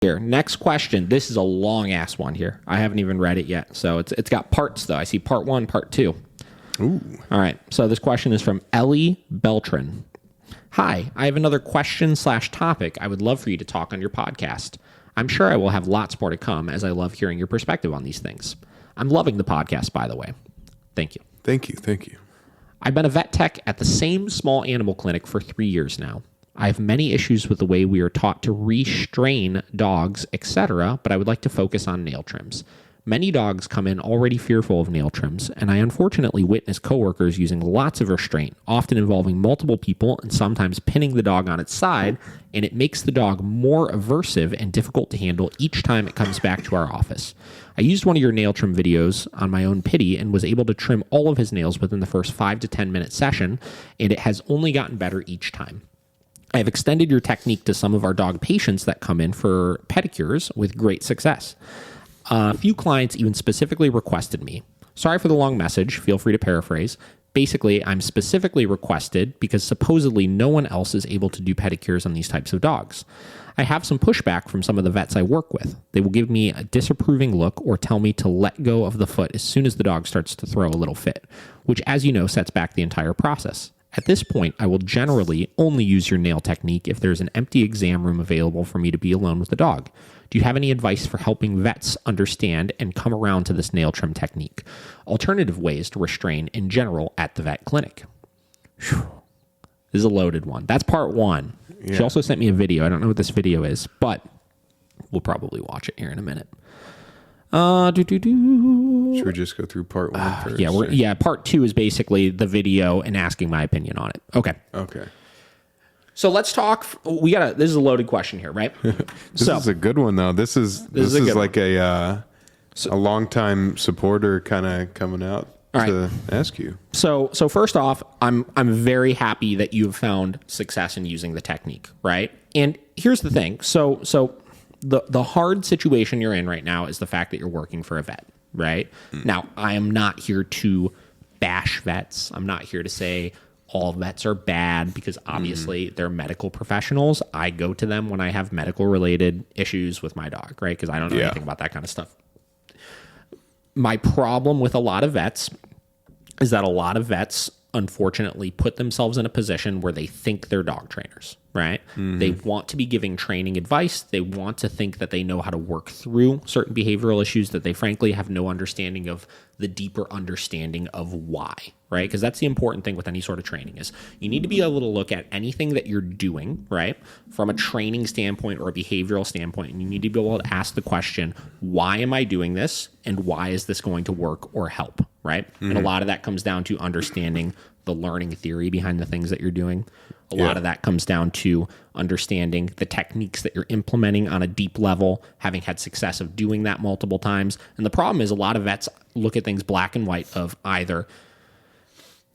Here, next question. This is a long ass one here. I haven't even read it yet. So it's got parts though. I see part 1, part 2. Ooh. All right. So this question is from Ellie Beltran. Hi, I have another question/topic I would love for you to talk on your podcast. I'm sure I will have lots more to come as I love hearing your perspective on these things. I'm loving the podcast, by the way. Thank you. Thank you. Thank you. I've been a vet tech at the same small animal clinic for 3 years now. I have many issues with the way we are taught to restrain dogs, etc., but I would like to focus on nail trims. Many dogs come in already fearful of nail trims, and I unfortunately witness coworkers using lots of restraint, often involving multiple people and sometimes pinning the dog on its side, and it makes the dog more aversive and difficult to handle each time it comes back to our office. I used one of your nail trim videos on my own pity and was able to trim all of his nails within the first 5 to 10 minute session, and it has only gotten better each time. I have extended your technique to some of our dog patients that come in for pedicures with great success. A few clients even specifically requested me. Sorry for the long message. Feel free to paraphrase. Basically, I'm specifically requested because supposedly no one else is able to do pedicures on these types of dogs. I have some pushback from some of the vets I work with. They will give me a disapproving look or tell me to let go of the foot as soon as the dog starts to throw a little fit, which, as you know, sets back the entire process. At this point, I will generally only use your nail technique if there's an empty exam room available for me to be alone with the dog. Do you have any advice for helping vets understand and come around to this nail trim technique? Alternative ways to restrain in general at the vet clinic. Whew. This is a loaded one. That's part 1. Yeah. She also sent me a video. I don't know what this video is, but we'll probably watch it here in a minute. Should we just go through part 1 first? Yeah, part 2 is basically the video and asking my opinion on it. Okay. So let's talk. This is a loaded question here, right? This is a good one though. This is like a longtime supporter kind of coming out to ask you. So first off, I'm very happy that you've found success in using the technique, right? And here's the thing. So the hard situation you're in right now is the fact that you're working for a vet, right? Now, I am not here to bash vets. I'm not here to say all vets are bad because obviously they're medical professionals. I go to them when I have medical related issues with my dog, right? Because I don't know anything about that kind of stuff. My problem with a lot of vets is that a lot of vets unfortunately put themselves in a position where they think they're dog trainers, right? They want to be giving training advice. They want to think that they know how to work through certain behavioral issues that they frankly have no understanding of the deeper understanding of why, right? Because that's the important thing with any sort of training is you need to be able to look at anything that you're doing, right? From a training standpoint or a behavioral standpoint, and you need to be able to ask the question, why am I doing this? And why is this going to work or help, right? And a lot of that comes down to understanding the learning theory behind the things that you're doing. A lot of that comes down to understanding the techniques that you're implementing on a deep level, having had success of doing that multiple times. And the problem is a lot of vets look at things black and white of either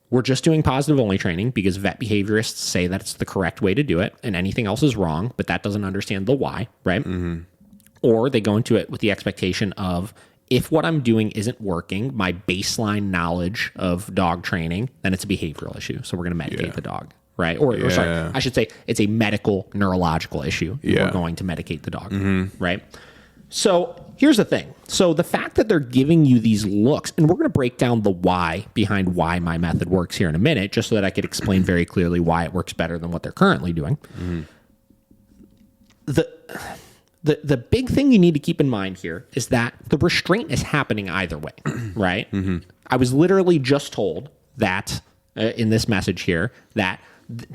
we're just doing positive only training because vet behaviorists say that it's the correct way to do it and anything else is wrong, but that doesn't understand the why, right? Or they go into it with the expectation of if what I'm doing isn't working, my baseline knowledge of dog training, then it's a behavioral issue. So we're going to medicate the dog, right? Or sorry, I should say it's a medical neurological issue. We're going to medicate the dog, right? So here's the thing. So the fact that they're giving you these looks, and we're going to break down the why behind why my method works here in a minute, just so that I could explain very clearly why it works better than what they're currently doing. The big thing you need to keep in mind here is that the restraint is happening either way, right? I was literally just told that in this message here that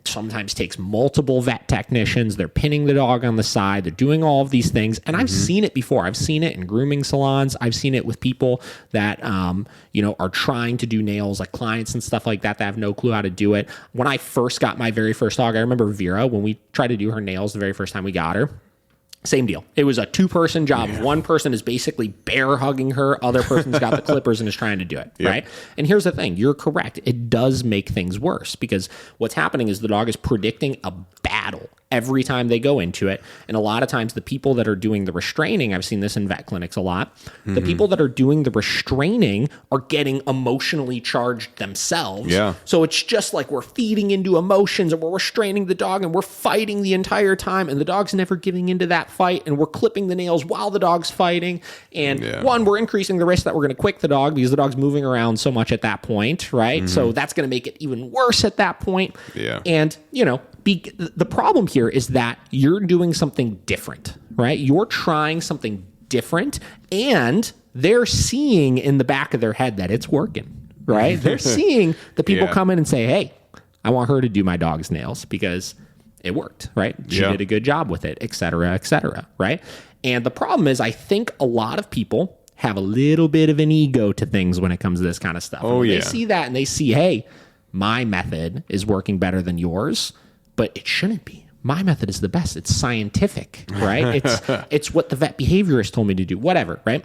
sometimes takes multiple vet technicians. They're pinning the dog on the side. They're doing all of these things. And I've seen it before. I've seen it in grooming salons. I've seen it with people that, are trying to do nails, like clients and stuff like that have no clue how to do it. When I first got my very first dog, I remember Vera, when we tried to do her nails the very first time we got her, same deal. It was a 2-person job. One person is basically bear hugging her. Other person's got the clippers and is trying to do it, right? And here's the thing. You're correct. It does make things worse because what's happening is the dog is predicting a battle every time they go into it. And a lot of times the people that are doing the restraining, I've seen this in vet clinics a lot, the people that are doing the restraining are getting emotionally charged themselves. Yeah. So it's just like we're feeding into emotions and we're restraining the dog and we're fighting the entire time and the dog's never giving into that fight and we're clipping the nails while the dog's fighting. And one, we're increasing the risk that we're going to quick the dog because the dog's moving around so much at that point, right? So that's going to make it even worse at that point. Yeah. And, the problem here is that you're doing something different, right? You're trying something different and they're seeing in the back of their head that it's working, right? They're seeing the people come in and say, hey, I want her to do my dog's nails because it worked, right? She did a good job with it, et cetera, right? And the problem is I think a lot of people have a little bit of an ego to things when it comes to this kind of stuff. Oh, yeah. They see that and they see, hey, my method is working better than yours, but it shouldn't be. My method is the best. It's scientific, right? It's what the vet behaviorist told me to do, whatever, right?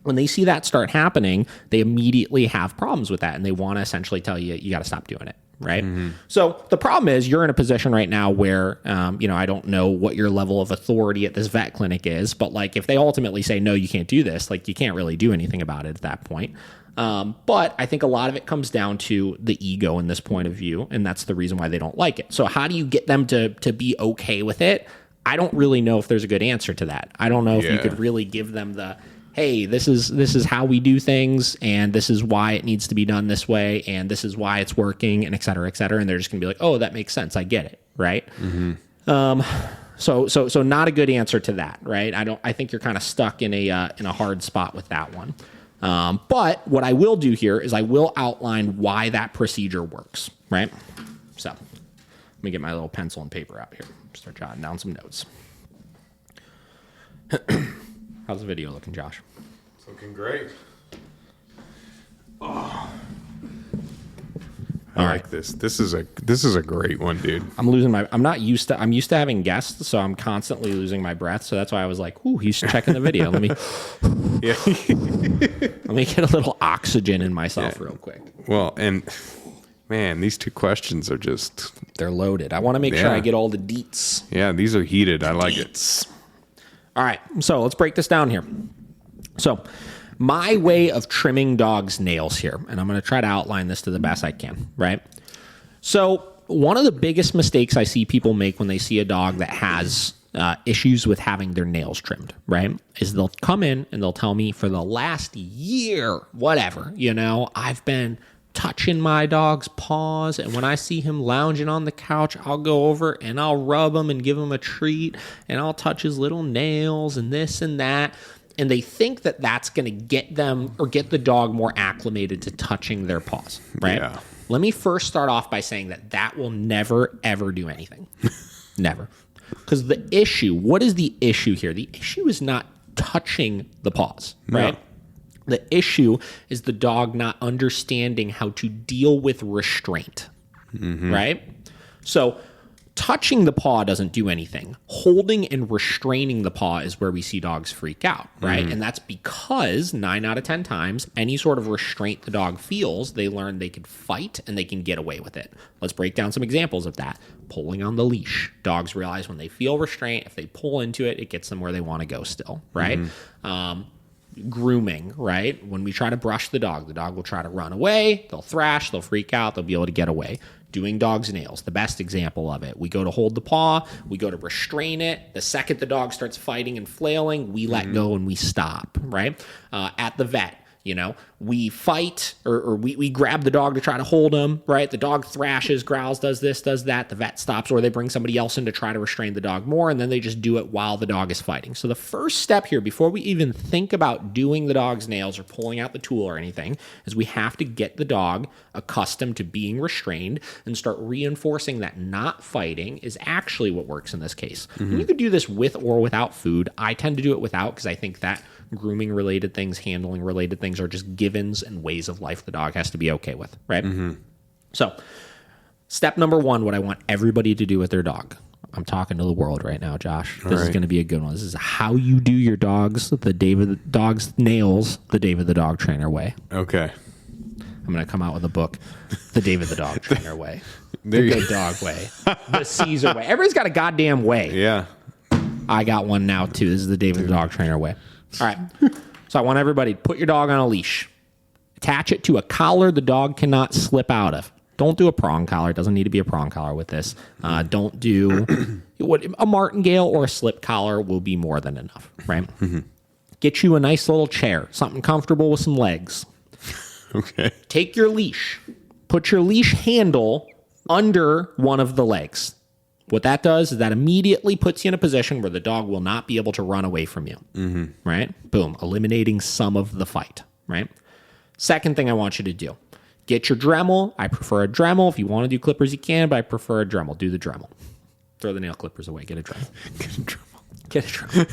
When they see that start happening, they immediately have problems with that and they want to essentially tell you, you got to stop doing it, right? So the problem is you're in a position right now where, I don't know what your level of authority at this vet clinic is, but like if they ultimately say, no, you can't do this, like you can't really do anything about it at that point. But I think a lot of it comes down to the ego in this point of view, and that's the reason why they don't like it. So how do you get them to be okay with it? I don't really know if there's a good answer to that. I don't know if you could really give them the, hey, this is how we do things, and this is why it needs to be done this way, and this is why it's working, and et cetera, and they're just gonna be like, oh, that makes sense, I get it, right? So not a good answer to that, right? I think you're kind of stuck in a hard spot with that one. But what I will do here is I will outline why that procedure works, right? So let me get my little pencil and paper out here. Start jotting down some notes. How's the video looking, Josh? It's looking great. Oh. I like this. This is a great one, dude. I'm used to having guests, so I'm constantly losing my breath. So that's why I was like, ooh, he's checking the video. Let me get a little oxygen in myself real quick. Well, and man, these two questions are they're loaded. I want to make sure I get all the deets. Yeah, these are heated. I like it. All right. So let's break this down here. So my way of trimming dogs' nails here, and I'm going to try to outline this to the best I can, right? So one of the biggest mistakes I see people make when they see a dog that has issues with having their nails trimmed, right, is they'll come in and they'll tell me for the last year, whatever, I've been touching my dog's paws, and when I see him lounging on the couch, I'll go over and I'll rub him and give him a treat, and I'll touch his little nails and this and that. And they think that that's going to get them or get the dog more acclimated to touching their paws, right? Yeah. Let me first start off by saying that will never, ever do anything. Never. Because what is the issue here? The issue is not touching the paws, right? No. The issue is the dog not understanding how to deal with restraint, right? So touching the paw doesn't do anything. Holding and restraining the paw is where we see dogs freak out, right? And that's because 9 out of 10 times, any sort of restraint the dog feels, they learn they can fight and they can get away with it. Let's break down some examples of that. Pulling on the leash. Dogs realize when they feel restraint, if they pull into it, it gets them where they want to go still, right? Grooming, right? When we try to brush the dog will try to run away, they'll thrash, they'll freak out, they'll be able to get away. Doing dog's nails, the best example of it. We go to hold the paw, we go to restrain it. The second the dog starts fighting and flailing, we let go and we stop, right? At the vet, we fight or we grab the dog to try to hold him, right? The dog thrashes, growls, does this, does that. The vet stops, or they bring somebody else in to try to restrain the dog more, and then they just do it while the dog is fighting. So the first step here, before we even think about doing the dog's nails or pulling out the tool or anything, is we have to get the dog accustomed to being restrained and start reinforcing that not fighting is actually what works in this case. And you could do this with or without food. I tend to do it without because I think that grooming related things, handling related things are just givens and ways of life the dog has to be okay with, right? So step number 1, what I want everybody to do with their dog. I'm talking to the world right now, Josh. This is going to be a good one. This is how you do your dog's nails the David the Dog Trainer way. Okay. I'm I'm going to come out with a book, The David the Dog Trainer Way. The Good Dog Way. The Caesar Way. Everybody's got a goddamn way. Yeah. I got one now, too. This is the David the Dog Trainer Way. All right. So I want everybody to put your dog on a leash. Attach it to a collar the dog cannot slip out of. Don't do a prong collar. It doesn't need to be a prong collar with this. Don't do a martingale or a slip collar will be more than enough, right? Get you a nice little chair, something comfortable with some legs. Okay. Take your leash. Put your leash handle under one of the legs. What that does is that immediately puts you in a position where the dog will not be able to run away from you, right? Boom, eliminating some of the fight, right? Second thing I want you to do, get your Dremel. I prefer a Dremel. If you want to do clippers, you can, but I prefer a Dremel. Do the Dremel. Throw the nail clippers away. Get a Dremel. Get a Dremel.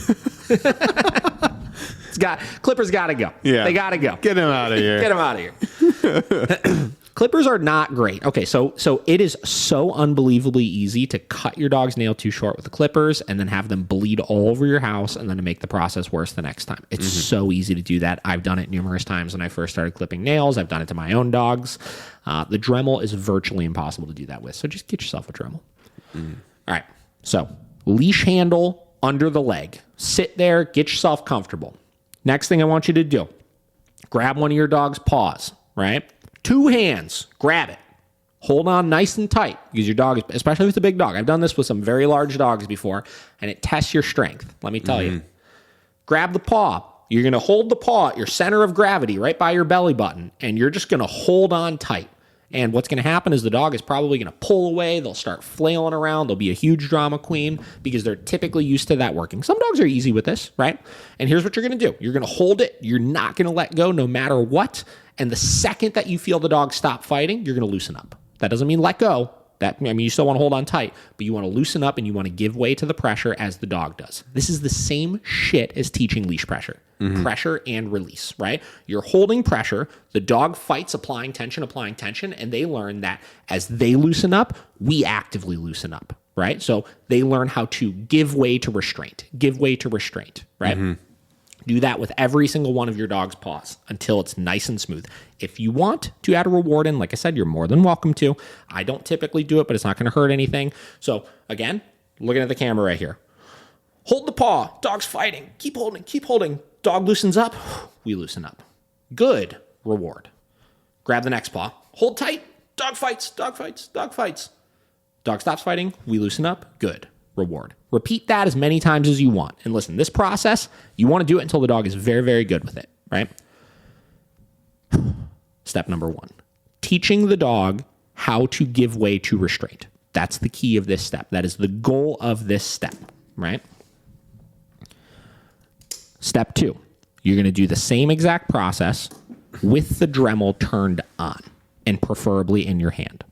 Clippers got to go. Yeah. They got to go. Get them out of here. Get them out of here. Clippers are not great. Okay, so it is so unbelievably easy to cut your dog's nail too short with the clippers and then have them bleed all over your house and then to make the process worse the next time. It's so easy to do that. I've done it numerous times when I first started clipping nails. I've done it to my own dogs. The Dremel is virtually impossible to do that with, so just get yourself a Dremel. All right, so leash handle under the leg. Sit there, get yourself comfortable. Next thing I want you to do, grab one of your dog's paws, right? 2 hands, grab it. Hold on nice and tight because your dog, especially with a big dog, I've done this with some very large dogs before, and it tests your strength. Let me tell you. Grab the paw. You're going to hold the paw at your center of gravity right by your belly button, and you're just going to hold on tight. And what's going to happen is the dog is probably going to pull away. They'll start flailing around. They'll be a huge drama queen because they're typically used to that working. Some dogs are easy with this, right? And here's what you're going to do. You're going to hold it. You're not going to let go no matter what. And the second that you feel the dog stop fighting, you're going to loosen up. That doesn't mean let go. You still want to hold on tight, but you want to loosen up and you want to give way to the pressure as the dog does. This is the same shit as teaching leash pressure. Pressure and release, right? You're holding pressure, the dog fights applying tension, and they learn that as they loosen up, we actively loosen up, right? So they learn how to give way to restraint, right? Do that with every single one of your dog's paws until it's nice and smooth. If you want to add a reward in, like I said, you're more than welcome to. I don't typically do it, but it's not going to hurt anything. So again, looking at the camera right here. Hold the paw. Dog's fighting. Keep holding. Dog loosens up. We loosen up. Good. Reward. Grab the next paw. Hold tight. Dog fights. Dog stops fighting. We loosen up. Good. Reward. Repeat that as many times as you want. And listen, this process, you want to do it until the dog is very, very good with it, right? Step number 1, teaching the dog how to give way to restraint. That's the key of this step. That is the goal of this step, right? Step 2, you're going to do the same exact process with the Dremel turned on and preferably in your hand.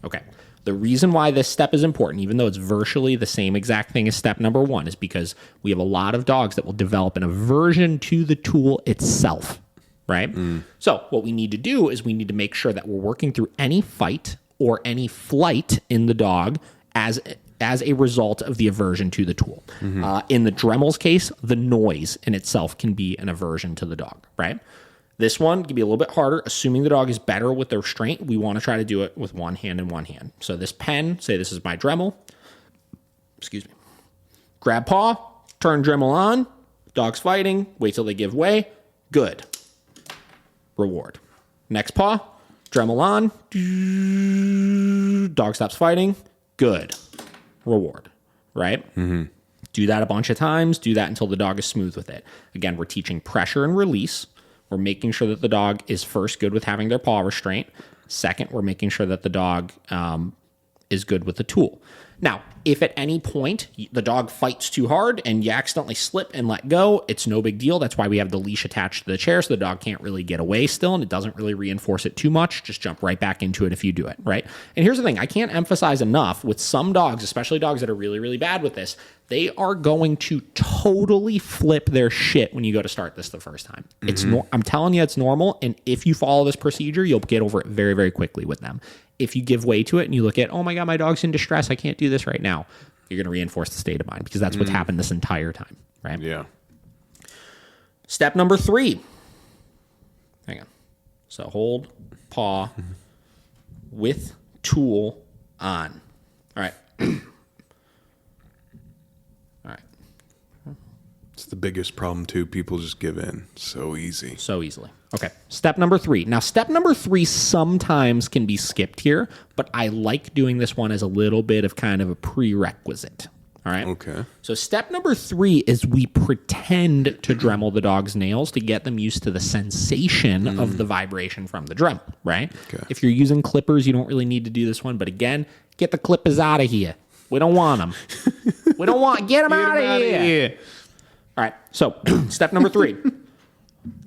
Okay. The reason why this step is important, even though it's virtually the same exact thing as step number 1, is because we have a lot of dogs that will develop an aversion to the tool itself, right? So what we need to do is we need to make sure that we're working through any fight or any flight in the dog as a result of the aversion to the tool. In the Dremel's case, the noise in itself can be an aversion to the dog, right? This one can be a little bit harder. Assuming the dog is better with the restraint, we want to try to do it with one hand and one hand. So this pen, say this is my Dremel. Excuse me. Grab paw, turn Dremel on. Dog's fighting. Wait till they give way. Good. Reward. Next paw, Dremel on. Dog stops fighting. Good. Reward. Right? Do that a bunch of times. Do that until the dog is smooth with it. Again, we're teaching pressure and release. We're making sure that the dog is first good with having their paw restraint. Second, we're making sure that the dog is good with the tool. Now, if at any point the dog fights too hard and you accidentally slip and let go, it's no big deal. That's why we have the leash attached to the chair so the dog can't really get away still, and it doesn't really reinforce it too much. Just jump right back into it if you do it, right? And here's the thing. I can't emphasize enough with some dogs, especially dogs that are really, really bad with this, they are going to totally flip their shit when you go to start this the first time. I'm telling you, it's normal, and if you follow this procedure, you'll get over it very, very quickly with them. If you give way to it and you look at, oh my God, my dog's in distress, I can't do this right now, you're going to reinforce the state of mind because that's what's happened this entire time, right? Yeah. Step number 3. Hang on. So hold paw with tool on. All right. All right. It's the biggest problem, too. People just give in so easy. So easily. Okay. Step number 3. Now, step number 3 sometimes can be skipped here, but I like doing this one as a little bit of kind of a prerequisite. All right. Okay. So step number 3 is we pretend to Dremel the dog's nails to get them used to the sensation of the vibration from the Dremel, right? Okay. If you're using clippers, you don't really need to do this one. But again, get the clippers out of here. We don't want them. We don't want, get them out of here. All right. So step number 3,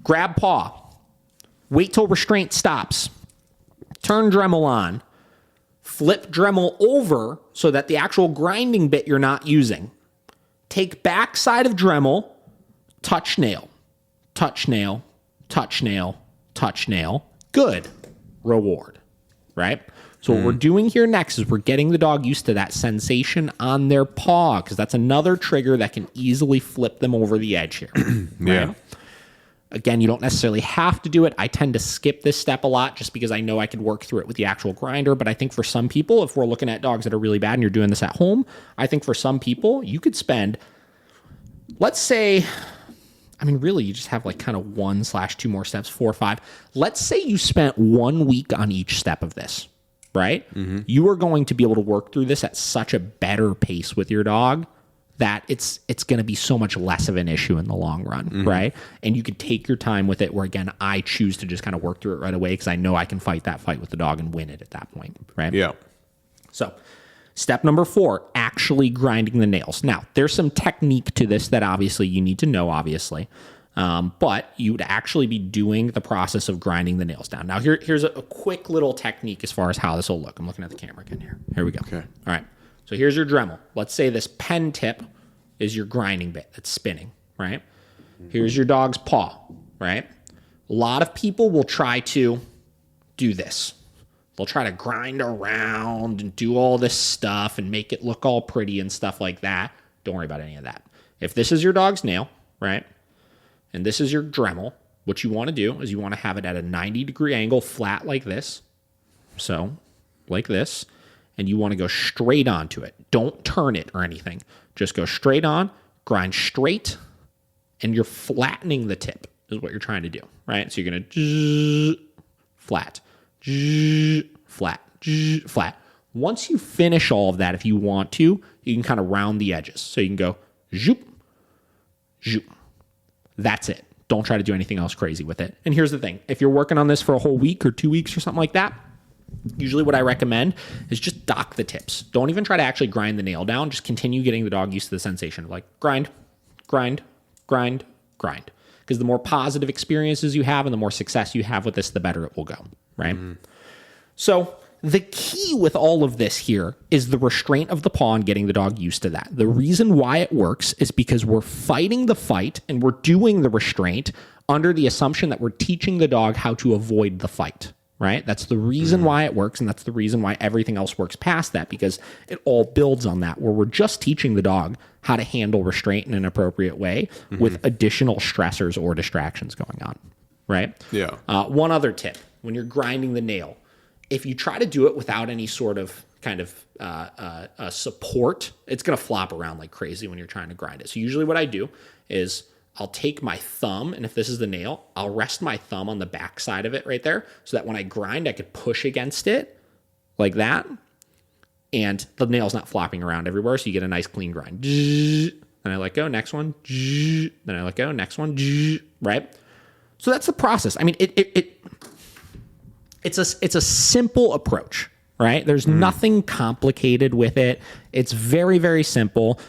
grab paw. Wait till restraint stops. Turn Dremel on. Flip Dremel over so that the actual grinding bit you're not using. Take back side of Dremel, touch nail, touch nail, touch nail, touch nail. Good. Reward. Right? So what we're doing here next is we're getting the dog used to that sensation on their paw, because that's another trigger that can easily flip them over the edge here. Yeah. Right? Again, you don't necessarily have to do it. I tend to skip this step a lot just because I know I could work through it with the actual grinder. But I think for some people, if we're looking at dogs that are really bad and you're doing this at home, I think for some people, you could spend, let's say, I mean, really, you just have like kind of 1/2 more steps, 4 or 5. Let's say you spent 1 week on each step of this, right? Mm-hmm. You are going to be able to work through this at such a better pace with your dog that it's going to be so much less of an issue in the long run, right? And you could take your time with it, where, again, I choose to just kind of work through it right away because I know I can fight that fight with the dog and win it at that point, right? Yeah. So step number 4, actually grinding the nails. Now, there's some technique to this that obviously you need to know, obviously. But you would actually be doing the process of grinding the nails down. Now, here's a quick little technique as far as how this will look. I'm looking at the camera again here. Here we go. Okay. All right. So here's your Dremel. Let's say this pen tip is your grinding bit that's spinning, right? Here's your dog's paw, right? A lot of people will try to do this. They'll try to grind around and do all this stuff and make it look all pretty and stuff like that. Don't worry about any of that. If this is your dog's nail, right, and this is your Dremel, what you want to do is you want to have it at a 90-degree angle, flat like this. So, like this. And you want to go straight onto it. Don't turn it or anything. Just go straight on, grind straight, and you're flattening the tip is what you're trying to do, right? So you're going to flat, flat, flat. Once you finish all of that, if you want to, you can kind of round the edges. So you can go zoop, zoop. That's it. Don't try to do anything else crazy with it. And here's the thing. If you're working on this for a whole week or 2 weeks or something like that, usually what I recommend is just dock the tips. Don't even try to actually grind the nail down. Just continue getting the dog used to the sensation of like grind, grind, grind, grind. Because the more positive experiences you have and the more success you have with this, the better it will go, right? So the key with all of this here is the restraint of the paw and getting the dog used to that. The reason why it works is because we're fighting the fight and we're doing the restraint under the assumption that we're teaching the dog how to avoid the fight. Right? That's the reason why it works, and that's the reason why everything else works past that, because it all builds on that, where we're just teaching the dog how to handle restraint in an appropriate way with additional stressors or distractions going on, right? Yeah. One other tip, when you're grinding the nail, if you try to do it without any sort of kind of support, it's going to flop around like crazy when you're trying to grind it. So usually what I do is I'll take my thumb, and if this is the nail, I'll rest my thumb on the back side of it right there so that when I grind, I could push against it like that, and the nail's not flopping around everywhere, so you get a nice clean grind. Then I let go, next one. Then I let go, next one. Right? So that's the process. I mean, it's a simple approach, right? There's nothing complicated with it. It's very, very simple,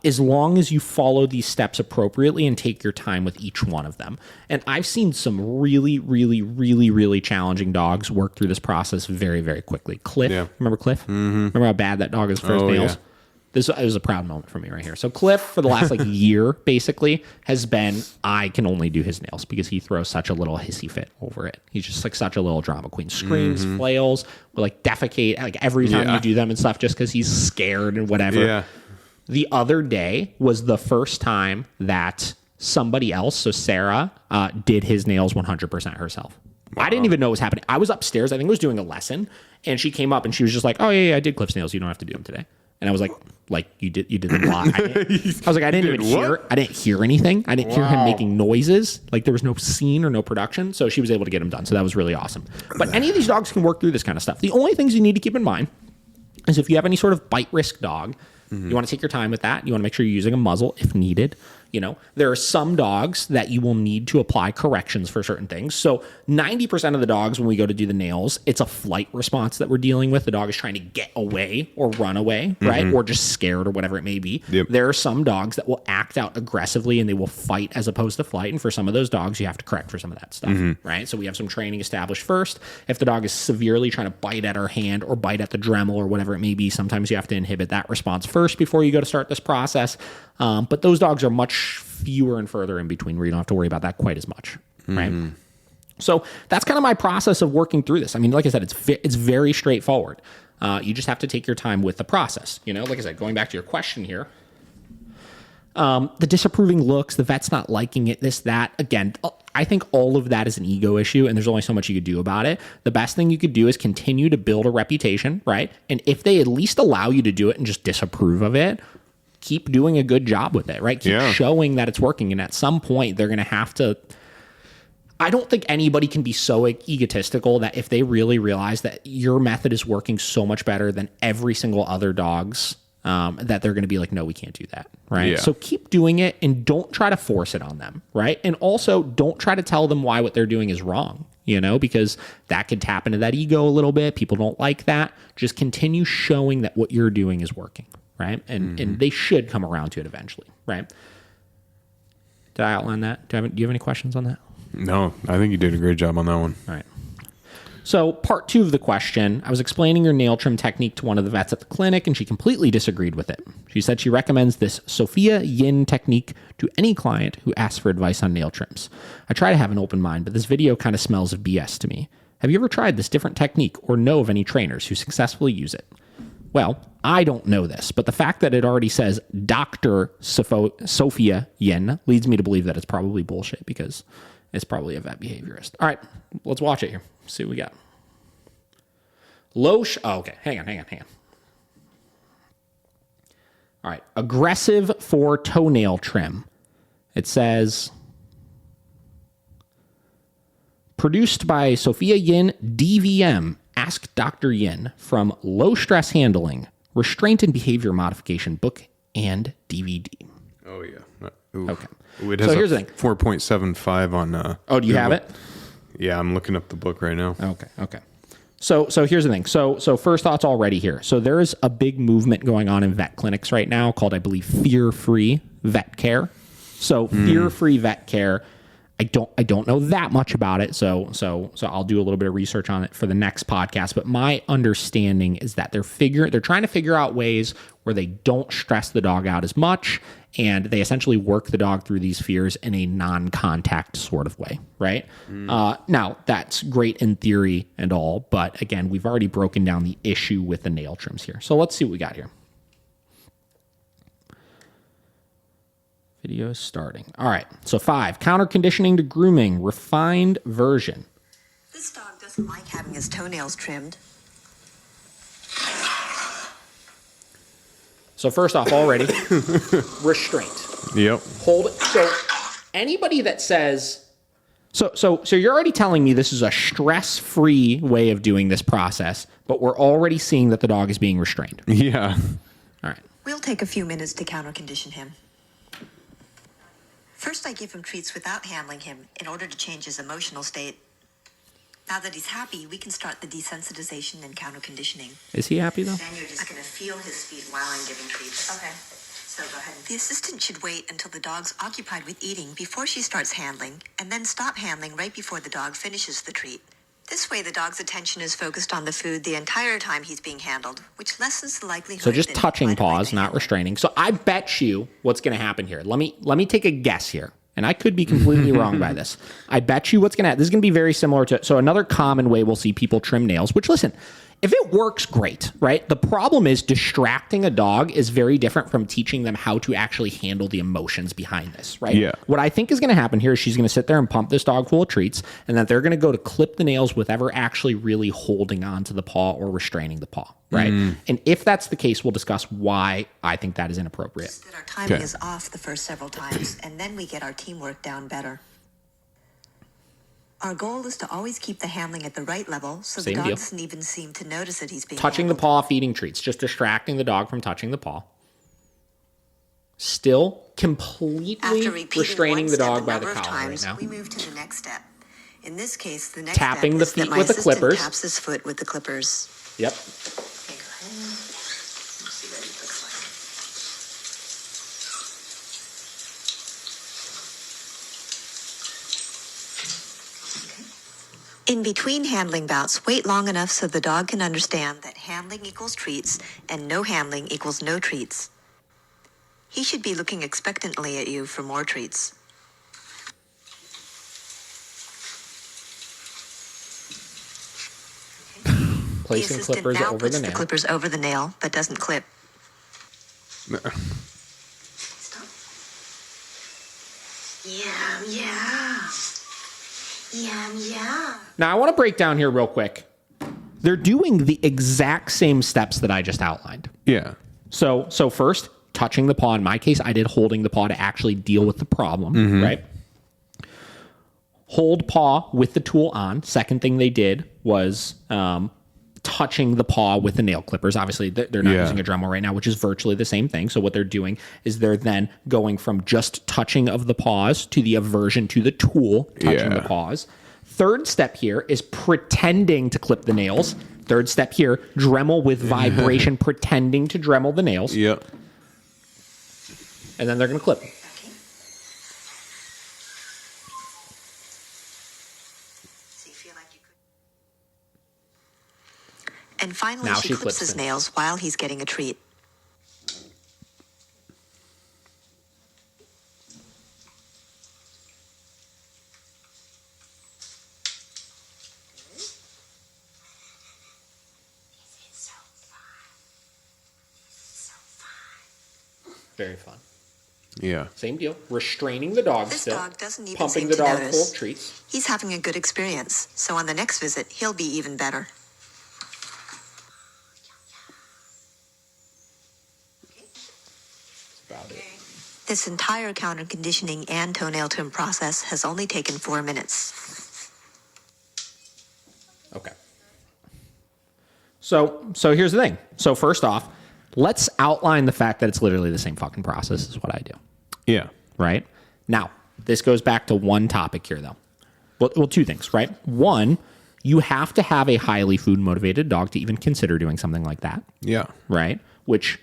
as long as you follow these steps appropriately and take your time with each one of them. And I've seen some really, really, really, really challenging dogs work through this process very, very quickly. Cliff, remember Cliff? Remember how bad that dog is for his nails? Yeah. This was a proud moment for me right here. So Cliff, for the last year, basically, has been, I can only do his nails because he throws such a little hissy fit over it. He's just like such a little drama queen. Screams, flails, will like defecate like every time you do them and stuff just because he's scared and whatever. Yeah. The other day was the first time that somebody else, so Sarah, did his nails 100% herself. I didn't even know what was happening. I was upstairs. I think I was doing a lesson, and she came up and she was just like, "Oh yeah, I did clip nails. You don't have to do them today." And I was like you did them live. I was like, I didn't hear anything. I didn't hear him making noises. Like there was no scene or no production. So she was able to get them done. So that was really awesome. But any of these dogs can work through this kind of stuff. The only things you need to keep in mind is if you have any sort of bite risk dog, you want to take your time with that. You want to make sure you're using a muzzle if needed. There are some dogs that you will need to apply corrections for certain things. So 90% of the dogs, when we go to do the nails, it's a flight response that we're dealing with. The dog is trying to get away or run away, right? Or just scared or whatever it may be. Yep. There are some dogs that will act out aggressively and they will fight as opposed to flight. And for some of those dogs, you have to correct for some of that stuff, right? So we have some training established first. If the dog is severely trying to bite at our hand or bite at the Dremel or whatever it may be, sometimes you have to inhibit that response first before you go to start this process. But those dogs are much fewer and further in between where you don't have to worry about that quite as much, right? So that's kind of my process of working through this. I mean, like I said, it's very straightforward. You just have to take your time with the process. Like I said, going back to your question here, the disapproving looks, the vet's not liking it, this, that. Again, I think all of that is an ego issue, and there's only so much you could do about it. The best thing you could do is continue to build a reputation, right? And if they at least allow you to do it and just disapprove of it, keep doing a good job with it, right? Keep showing that it's working. And at some point, they're going to have to... I don't think anybody can be so egotistical that if they really realize that your method is working so much better than every single other dog's, that they're going to be like, no, we can't do that, right? Yeah. So keep doing it and don't try to force it on them, right? And also don't try to tell them why what they're doing is wrong, because that could tap into that ego a little bit. People don't like that. Just continue showing that what you're doing is working, right? And they should come around to it eventually, right? Did I outline that? Do you have any questions on that? No, I think you did a great job on that one. All right. So part 2 of the question, I was explaining your nail trim technique to one of the vets at the clinic, and she completely disagreed with it. She said she recommends this Sophia Yin technique to any client who asks for advice on nail trims. I try to have an open mind, but this video kind of smells of BS to me. Have you ever tried this different technique or know of any trainers who successfully use it? Well, I don't know this, but the fact that it already says Dr. Sophia Yin leads me to believe that it's probably bullshit because it's probably a vet behaviorist. All right, let's watch it here. See what we got. Okay, hang on. All right, aggressive for toenail trim. It says, produced by Sophia Yin, DVM, Ask Dr. Yin, from Low Stress Handling, Restraint and Behavior Modification book and DVD. Oh, yeah. Okay. Ooh, it has here's the thing. 4.75 on... Oh, do you have it? Yeah, I'm looking up the book right now. Okay. So here's the thing. So first thoughts already here. So there is a big movement going on in vet clinics right now called, I believe, fear-free vet care. So fear-free vet care, I don't know that much about it. So I'll do a little bit of research on it for the next podcast. But my understanding is that they're trying to figure out ways where they don't stress the dog out as much, and they essentially work the dog through these fears in a non-contact sort of way, right? Now, that's great in theory and all, but again, we've already broken down the issue with the nail trims here. So let's see what we got here. Video is starting. All right, so 5, counter conditioning to grooming, refined version. This dog doesn't like having his toenails trimmed. So first off, already, restraint. Yep. Hold it. So anybody that says, so you're already telling me this is a stress-free way of doing this process, but we're already seeing that the dog is being restrained. Yeah. All right. We'll take a few minutes to counter condition him. First, I give him treats without handling him in order to change his emotional state. Now that he's happy, we can start the desensitization and counter conditioning. Is he happy though? Then you're just going to feel his feet while I'm giving treats. Okay. So go ahead. The assistant should wait until the dog's occupied with eating before she starts handling, and then stop handling right before the dog finishes the treat. This way, the dog's attention is focused on the food the entire time he's being handled, which lessens the likelihood. So just that touching paws, not restraining. So I bet you what's going to happen here. Let me take a guess here. And I could be completely wrong by this. I bet you what's going to happen. This is going to be very similar to, so another common way we'll see people trim nails, which listen, if it works, great, right? The problem is distracting a dog is very different from teaching them how to actually handle the emotions behind this, right? Yeah. What I think is going to happen here is she's going to sit there and pump this dog full of treats, and then they're going to go to clip the nails with ever actually really holding onto the paw or restraining the paw, right? And if that's the case, we'll discuss why I think that is inappropriate. That our timing is off the first several times, and then we get our teamwork down better. Our goal is to always keep the handling at the right level so the dog doesn't even seem to notice that he's being touching handled. the paw, feeding treats, just distracting the dog from touching the paw. Still completely restraining the dog by the collar right now. We move to the next step. In this case, the next tapping the step feet with the clippers. Taps his foot with the clippers. Yep. Okay, go ahead. Let's see what it looks like. In between handling bouts, wait long enough so the dog can understand that handling equals treats and no handling equals no treats. He should be looking expectantly at you for more treats. Placing clippers now over puts the nail. The clippers over the nail, but doesn't clip. No. Stop. Yeah. Now, I want to break down here real quick. They're doing the exact same steps that I just outlined. Yeah. So first, touching the paw. In my case, I did holding the paw to actually deal with the problem, right? Hold paw with the tool on. Second thing they did was touching the paw with the nail clippers. Obviously, they're not using a Dremel right now, which is virtually the same thing. So what they're doing is they're then going from just touching of the paws to the aversion to the tool touching the paws. Third step here is pretending to clip the nails. Third step here, Dremel with vibration, pretending to Dremel the nails. Yep. And then they're going to clip. Okay. So you feel like you could. And finally, Now she she clips clips his the nails while he's getting a treat. Very fun. Yeah. Same deal. Restraining the dog This still. dog doesn't even Pumping seem the to dog notice. full of treats. He's having a good experience, so on the next visit, he'll be even better. That's about it. This entire counter conditioning and toenail trim process has only taken 4 minutes. Okay. So here's the thing. So first off, let's outline the fact that it's literally the same fucking process is what I do. Yeah. Right? Now, this goes back to one topic here, though. Well, two things, right? One, you have to have a highly food motivated dog to even consider doing something like that. Yeah. Right? Which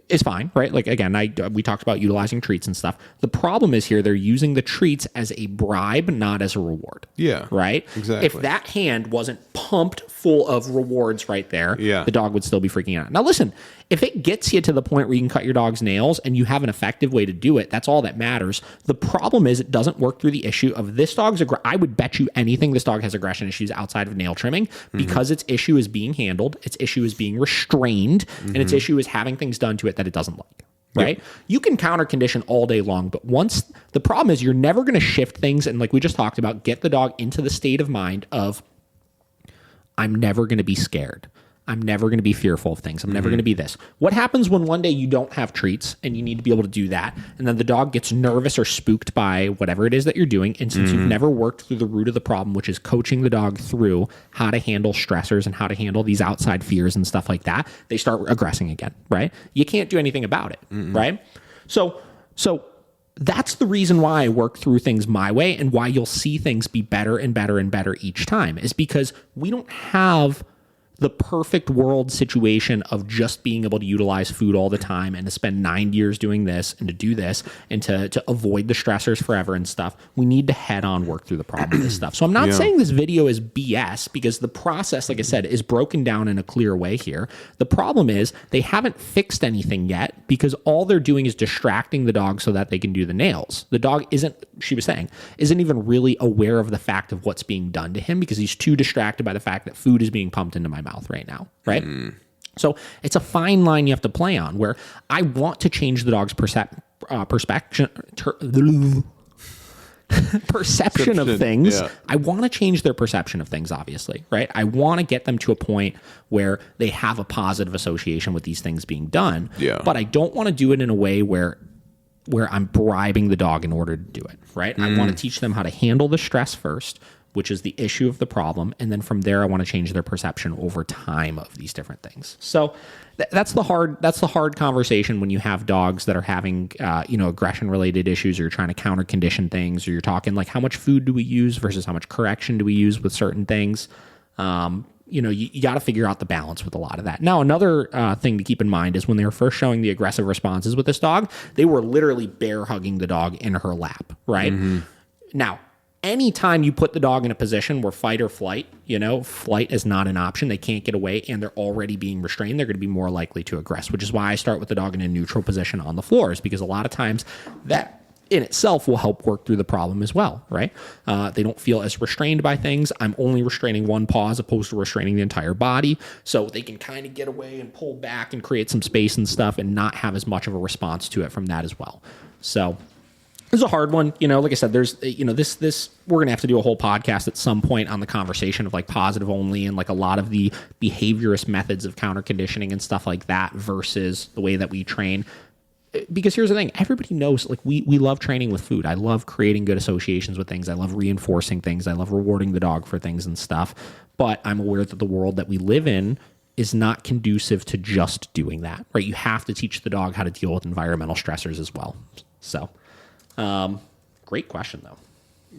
is fine, right? Like, again, we talked about utilizing treats and stuff. The problem is here, they're using the treats as a bribe, not as a reward. Yeah. Right? Exactly. If that hand wasn't pumped full of rewards right there, Yeah. the dog would still be freaking out. Now, listen, if it gets you to the point where you can cut your dog's nails and you have an effective way to do it, that's all that matters. The problem is it doesn't work through the issue of this dog's I would bet you anything this dog has aggression issues outside of nail trimming because its issue is being handled, its issue is being restrained, and its issue is having things done to it that it doesn't like. Right? Yep. You can counter condition all day long, but once the problem is you're never going to shift things. And like we just talked about, get the dog into the state of mind of, I'm never going to be scared. I'm never going to be fearful of things. I'm never going to be this. What happens when one day you don't have treats and you need to be able to do that, and then the dog gets nervous or spooked by whatever it is that you're doing, and since you've never worked through the root of the problem, which is coaching the dog through how to handle stressors and how to handle these outside fears and stuff like that, they start aggressing again, right? You can't do anything about it, right? So that's the reason why I work through things my way and why you'll see things be better and better and better each time is because we don't have the perfect world situation of just being able to utilize food all the time and to spend 9 years doing this and to do this and to avoid the stressors forever and stuff. We need to head on work through the problem of this stuff. So I'm not saying this video is BS because the process, like I said, is broken down in a clear way here. The problem is they haven't fixed anything yet because all they're doing is distracting the dog so that they can do the nails. The dog isn't even really aware of the fact of what's being done to him because he's too distracted by the fact that food is being pumped into my mouth. mouth right now, right? So it's a fine line you have to play on where I want to change the dog's perception of things. Yeah. I want to change their perception of things, obviously, right? I want to get them to a point where they have a positive association with these things being done. Yeah. But I don't want to do it in a way where I'm bribing the dog in order to do it, right? I want to teach them how to handle the stress first, which is the issue of the problem. And then from there, I want to change their perception over time of these different things. So that's the hard conversation when you have dogs that are having, aggression related issues, or you're trying to counter condition things, or you're talking like how much food do we use versus how much correction do we use with certain things. You got to figure out the balance with a lot of that. Now, another thing to keep in mind is when they were first showing the aggressive responses with this dog, they were literally bear hugging the dog in her lap, right? Now, anytime you put the dog in a position where fight or flight, flight is not an option, they can't get away and they're already being restrained, they're going to be more likely to aggress, which is why I start with the dog in a neutral position on the floors, because a lot of times that in itself will help work through the problem as well, right? They don't feel as restrained by things. I'm only restraining one paw as opposed to restraining the entire body. So they can kind of get away and pull back and create some space and stuff and not have as much of a response to it from that as well. So it's a hard one. Like I said, there's, this, we're going to have to do a whole podcast at some point on the conversation of like positive only and like a lot of the behaviorist methods of counter conditioning and stuff like that versus the way that we train. Because here's the thing, everybody knows, like we love training with food. I love creating good associations with things. I love reinforcing things. I love rewarding the dog for things and stuff. But I'm aware that the world that we live in is not conducive to just doing that, right? You have to teach the dog how to deal with environmental stressors as well. So, great question though.